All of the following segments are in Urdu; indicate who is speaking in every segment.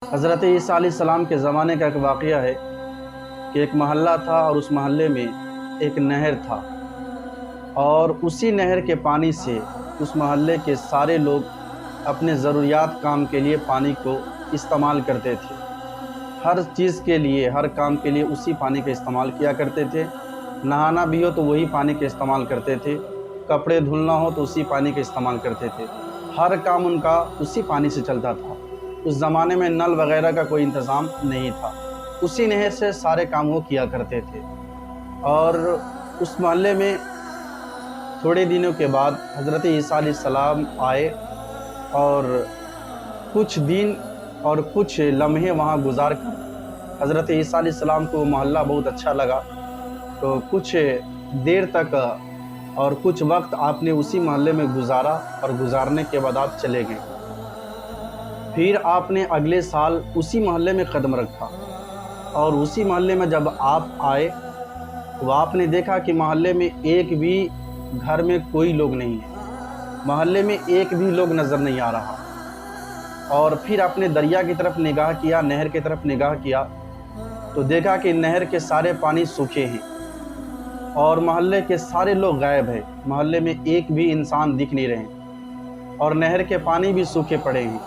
Speaker 1: حضرت عیسیٰ علیہ السلام کے زمانے کا ایک واقعہ ہے کہ ایک محلہ تھا اور اس محلے میں ایک نہر تھا، اور اسی نہر کے پانی سے اس محلے کے سارے لوگ اپنے ضروریات کام کے لیے پانی کو استعمال کرتے تھے۔ ہر چیز کے لیے، ہر کام کے لیے اسی پانی کا استعمال کیا کرتے تھے۔ نہانا بھی ہو تو وہی پانی کا استعمال کرتے تھے، کپڑے دھلنا ہو تو اسی پانی کا استعمال کرتے تھے۔ ہر کام ان کا اسی پانی سے چلتا تھا۔ اس زمانے میں نل وغیرہ کا کوئی انتظام نہیں تھا، اسی نہر سے سارے کام وہ کیا کرتے تھے۔ اور اس محلے میں تھوڑے دنوں کے بعد حضرت عیسیٰ علیہ السلام آئے، اور کچھ دن اور کچھ لمحے وہاں گزار کر حضرت عیسیٰ علیہ السلام کو وہ محلہ بہت اچھا لگا، تو کچھ دیر تک اور کچھ وقت آپ نے اسی محلے میں گزارا، اور گزارنے کے بعد آپ چلے گئے۔ پھر آپ نے اگلے سال اسی محلے میں قدم رکھا، اور اسی محلے میں جب آپ آئے تو آپ نے دیکھا کہ محلے میں ایک بھی گھر میں کوئی لوگ نہیں ہے، محلے میں ایک بھی لوگ نظر نہیں آ رہا۔ اور پھر آپ نے دریا کی طرف نگاہ کیا، نہر کی طرف نگاہ کیا، تو دیکھا کہ نہر کے سارے پانی سوکھے ہیں، اور محلے کے سارے لوگ غائب ہیں، محلے میں ایک بھی انسان دکھ نہیں رہے، اور نہر کے پانی بھی سوکھے پڑے ہیں۔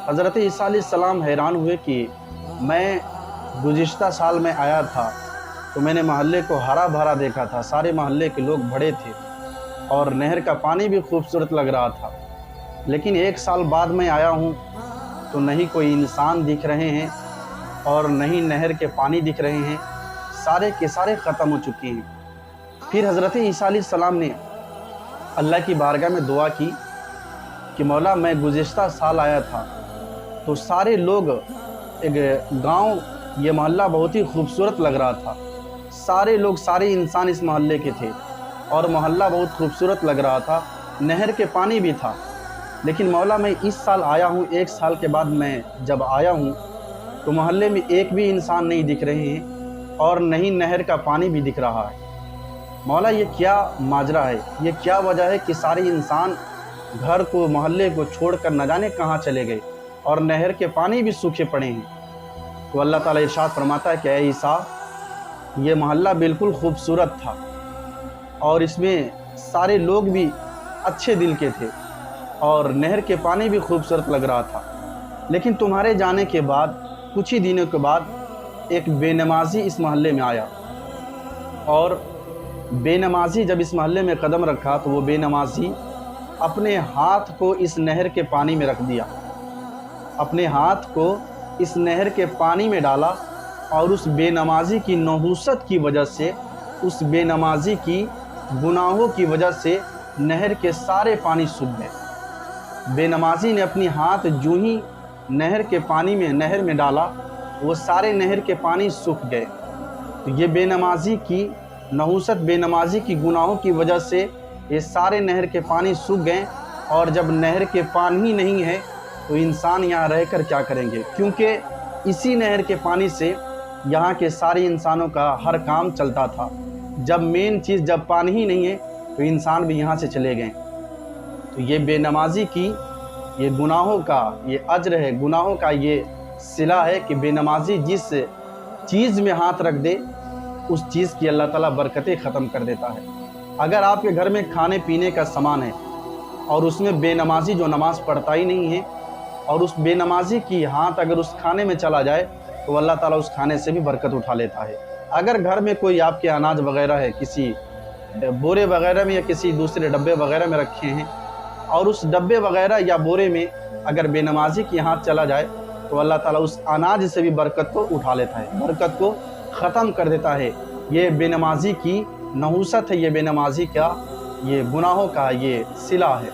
Speaker 1: حضرت عیسیٰ علیہ السلام حیران ہوئے کہ میں گزشتہ سال میں آیا تھا تو میں نے محلے کو ہرا بھرا دیکھا تھا، سارے محلے کے لوگ بڑے تھے، اور نہر کا پانی بھی خوبصورت لگ رہا تھا، لیکن ایک سال بعد میں آیا ہوں تو نہیں کوئی انسان دکھ رہے ہیں اور نہیں نہر کے پانی دکھ رہے ہیں، سارے کے سارے ختم ہو چکے ہیں۔ پھر حضرت عیسیٰ علیہ السلام نے اللہ کی بارگاہ میں دعا کی کہ مولا، میں گزشتہ سال آیا تھا تو سارے لوگ، ایک گاؤں، یہ محلہ بہت ہی خوبصورت لگ رہا تھا، سارے لوگ، سارے انسان اس محلے کے تھے، اور محلہ بہت خوبصورت لگ رہا تھا، نہر کے پانی بھی تھا، لیکن مولا میں اس سال آیا ہوں، ایک سال کے بعد میں جب آیا ہوں تو محلے میں ایک بھی انسان نہیں دکھ رہے ہیں، اور نہیں نہر کا پانی بھی دکھ رہا ہے۔ مولا یہ کیا ماجرا ہے، یہ کیا وجہ ہے کہ سارے انسان گھر کو، محلے کو چھوڑ کر نہ جانے کہاں چلے گئے، اور نہر کے پانی بھی سوکھے پڑے ہیں؟ تو اللہ تعالیٰ ارشاد فرماتا ہے کہ اے عیسیٰ، یہ محلہ بالکل خوبصورت تھا، اور اس میں سارے لوگ بھی اچھے دل کے تھے، اور نہر کے پانی بھی خوبصورت لگ رہا تھا، لیکن تمہارے جانے کے بعد کچھ ہی دنوں کے بعد ایک بے نمازی اس محلے میں آیا، اور بے نمازی جب اس محلے میں قدم رکھا تو وہ بے نمازی اپنے ہاتھ کو اس نہر کے پانی میں رکھ دیا، اپنے ہاتھ کو اس نہر کے پانی میں ڈالا، اور اس بے نمازی کی نحوست کی وجہ سے، اس بے نمازی کی گناہوں کی وجہ سے نہر کے سارے پانی سوکھ گئے۔ بے نمازی نے اپنی ہاتھ جو ہی نہر کے پانی میں، نہر میں ڈالا، وہ سارے نہر کے پانی سوکھ گئے۔ تو یہ بے نمازی کی نحوست، بے نمازی کی گناہوں کی وجہ سے یہ سارے نہر کے پانی سوکھ گئے، اور جب نہر کے پانی نہیں ہے تو انسان یہاں رہ کر کیا کریں گے، کیونکہ اسی نہر کے پانی سے یہاں کے سارے انسانوں کا ہر کام چلتا تھا۔ جب مین چیز، جب پانی ہی نہیں ہے تو انسان بھی یہاں سے چلے گئے۔ تو یہ بے نمازی کی یہ گناہوں کا یہ اجر ہے، گناہوں کا یہ صلہ ہے کہ بے نمازی جس چیز میں ہاتھ رکھ دے اس چیز کی اللہ تعالیٰ برکتیں ختم کر دیتا ہے۔ اگر آپ کے گھر میں کھانے پینے کا سامان ہے اور اس میں بے نمازی جو نماز پڑھتا ہی نہیں ہے، اور اس بے نمازی کی ہاتھ اگر اس کھانے میں چلا جائے تو اللہ تعالیٰ اس کھانے سے بھی برکت اٹھا لیتا ہے۔ اگر گھر میں کوئی آپ کے اناج وغیرہ ہے، کسی بورے وغیرہ میں یا کسی دوسرے ڈبے وغیرہ میں رکھے ہیں، اور اس ڈبے وغیرہ یا بورے میں اگر بے نمازی کی ہاتھ چلا جائے تو اللہ تعالیٰ اس اناج سے بھی برکت کو اٹھا لیتا ہے، برکت کو ختم کر دیتا ہے۔ یہ بے نمازی کی نحوست ہے، یہ بے نمازی کا یہ گناہوں کا یہ صلہ ہے۔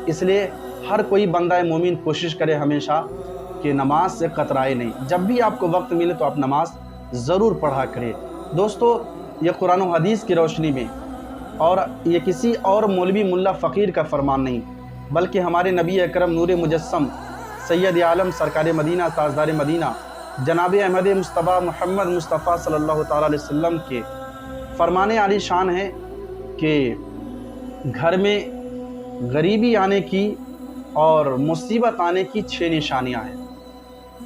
Speaker 1: اس لیے ہر کوئی بندہ مومن کوشش کرے ہمیشہ کہ نماز سے قطرائے نہیں، جب بھی آپ کو وقت ملے تو آپ نماز ضرور پڑھا کرے۔ دوستو، یہ قرآن و حدیث کی روشنی میں، اور یہ کسی اور مولوی ملا فقیر کا فرمان نہیں، بلکہ ہمارے نبی اکرم نور مجسم سید عالم سرکار مدینہ، تاجدار مدینہ جناب احمد مصطفیٰ محمد مصطفیٰ صلی اللہ تعالیٰ علیہ وسلم کے فرمان عالی شان ہے کہ گھر میں غریبی آنے کی اور مصیبت آنے کی 6 نشانیاں ہیں۔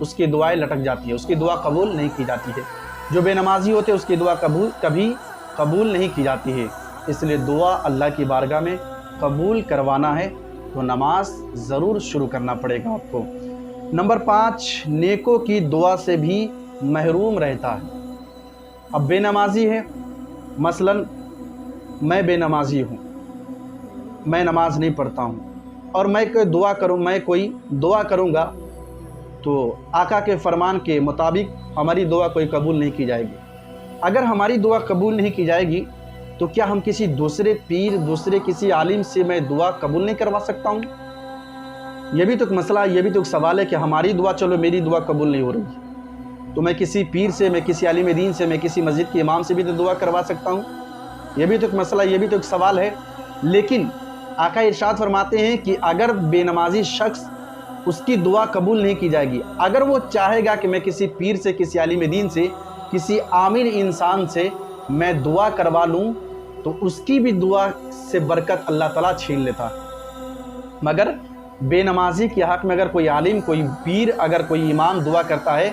Speaker 1: اس کی دعائیں لٹک جاتی ہے، اس کی دعا قبول نہیں کی جاتی ہے۔ جو بے نمازی ہوتے ہیں اس کی دعا کبھی قبول نہیں کی جاتی ہے۔ اس لیے دعا اللہ کی بارگاہ میں قبول کروانا ہے تو نماز ضرور شروع کرنا پڑے گا آپ کو۔ نمبر 5، نیکوں کی دعا سے بھی محروم رہتا ہے۔ اب بے نمازی ہے، مثلا میں بے نمازی ہوں، میں نماز نہیں پڑھتا ہوں، اور میں کوئی دعا کروں گا تو آقا کے فرمان کے مطابق ہماری دعا کوئی قبول نہیں کی جائے گی۔ اگر ہماری دعا قبول نہیں کی جائے گی تو کیا ہم کسی دوسرے پیر، دوسرے کسی عالم سے میں دعا قبول نہیں کروا سکتا ہوں؟ یہ بھی تو ایک مسئلہ، یہ بھی تو ایک سوال ہے کہ ہماری دعا، چلو میری دعا قبول نہیں ہو رہی تو میں کسی پیر سے، میں کسی عالم دین سے، میں کسی مسجد کے امام سے بھی تو دعا کروا سکتا ہوں۔ یہ بھی تو ایک مسئلہ، یہ بھی تو ایک سوال ہے۔ لیکن آقا ارشاد فرماتے ہیں کہ اگر بے نمازی شخص، اس کی دعا قبول نہیں کی جائے گی، اگر وہ چاہے گا کہ میں کسی پیر سے، کسی عالم دین سے، کسی عامل انسان سے میں دعا کروا لوں تو اس کی بھی دعا سے برکت اللہ تعالیٰ چھین لیتا ہے۔ مگر بے نمازی کے حق میں اگر کوئی عالم، کوئی پیر، اگر کوئی امام دعا کرتا ہے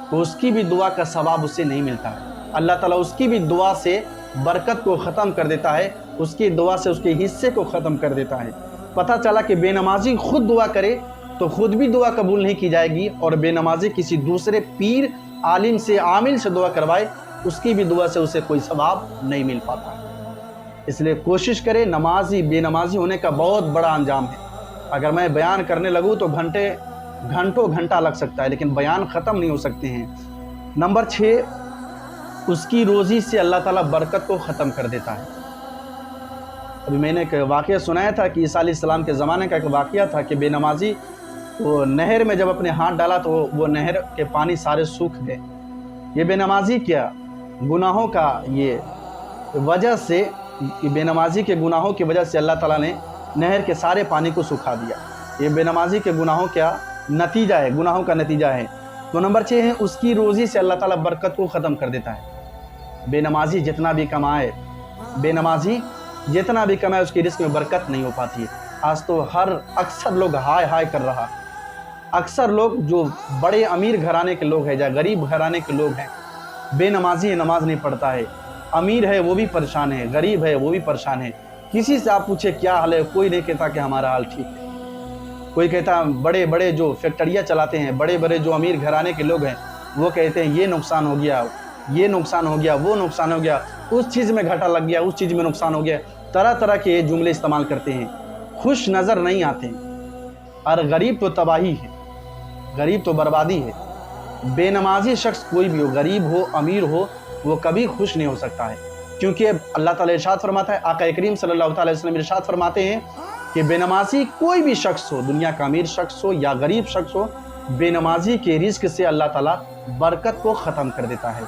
Speaker 1: تو اس کی بھی دعا کا ثواب اسے نہیں ملتا ہے۔ اللہ تعالیٰ اس کی بھی دعا سے برکت کو ختم کر دیتا ہے، اس کی دعا سے اس کے حصے کو ختم کر دیتا ہے۔ پتہ چلا کہ بے نمازی خود دعا کرے تو خود بھی دعا قبول نہیں کی جائے گی، اور بے نمازی کسی دوسرے پیر، عالم سے، عامل سے دعا کروائے اس کی بھی دعا سے اسے کوئی ثواب نہیں مل پاتا۔ اس لیے کوشش کرے، بے نمازی ہونے کا بہت بڑا انجام ہے۔ اگر میں بیان کرنے لگوں تو گھنٹہ لگ سکتا ہے، لیکن بیان ختم نہیں ہو سکتے ہیں۔ نمبر 6، اس کی روزی سے اللہ تعالیٰ برکت کو ختم کر دیتا ہے۔ ابھی میں نے ایک واقعہ سنایا تھا کہ عیسیٰ علیہ السلام کے زمانے کا ایک واقعہ تھا کہ بے نمازی وہ نہر میں جب اپنے ہاتھ ڈالا تو وہ نہر کے پانی سارے سوکھ گئے۔ یہ بے نمازی کیا گناہوں کا، یہ وجہ سے، بے نمازی کے گناہوں کی وجہ سے اللہ تعالیٰ نے نہر کے سارے پانی کو سکھا دیا۔ یہ بے نمازی کے گناہوں کا نتیجہ ہے، گناہوں کا نتیجہ ہے۔ تو نمبر 6 ہے، اس کی روزی سے اللہ تعالیٰ برکت کو ختم کر دیتا ہے۔ بے نمازی جتنا بھی کمائے، اس کی رزق میں برکت نہیں ہو پاتی ہے۔ آج تو اکثر لوگ ہائے کر رہا، اکثر لوگ جو بڑے امیر گھرانے کے لوگ ہیں یا غریب گھرانے کے لوگ ہیں، بے نمازی ہے، نماز نہیں پڑھتا ہے، امیر ہے وہ بھی پریشان ہے، غریب ہے وہ بھی پریشان ہے۔ کسی سے آپ پوچھے کیا حال ہے، کوئی نہیں کہتا کہ ہمارا حال ٹھیک ہے۔ کوئی کہتا بڑے جو فیکٹریاں چلاتے ہیں، بڑے جو امیر گھرانے کے لوگ ہیں، وہ کہتے ہیں یہ نقصان ہو گیا، یہ نقصان ہو گیا، وہ نقصان ہو گیا، اس چیز میں گھاٹا لگ گیا، اس چیز میں نقصان ہو گیا، طرح کے جملے استعمال کرتے ہیں، خوش نظر نہیں آتے ہیں۔ اور غریب تو تباہی ہے، غریب تو بربادی ہے۔ بے نمازی شخص کوئی بھی ہو، غریب ہو، امیر ہو، وہ کبھی خوش نہیں ہو سکتا ہے، کیونکہ اللہ تعالیٰ ارشاد فرماتا ہے، آقا کریم صلی اللہ علیہ وسلم ارشاد فرماتے ہیں کہ بے نمازی کوئی بھی شخص ہو، دنیا کا امیر شخص ہو یا غریب شخص ہو، بے نمازی کے رزق سے اللہ تعالیٰ برکت کو ختم کر دیتا ہے۔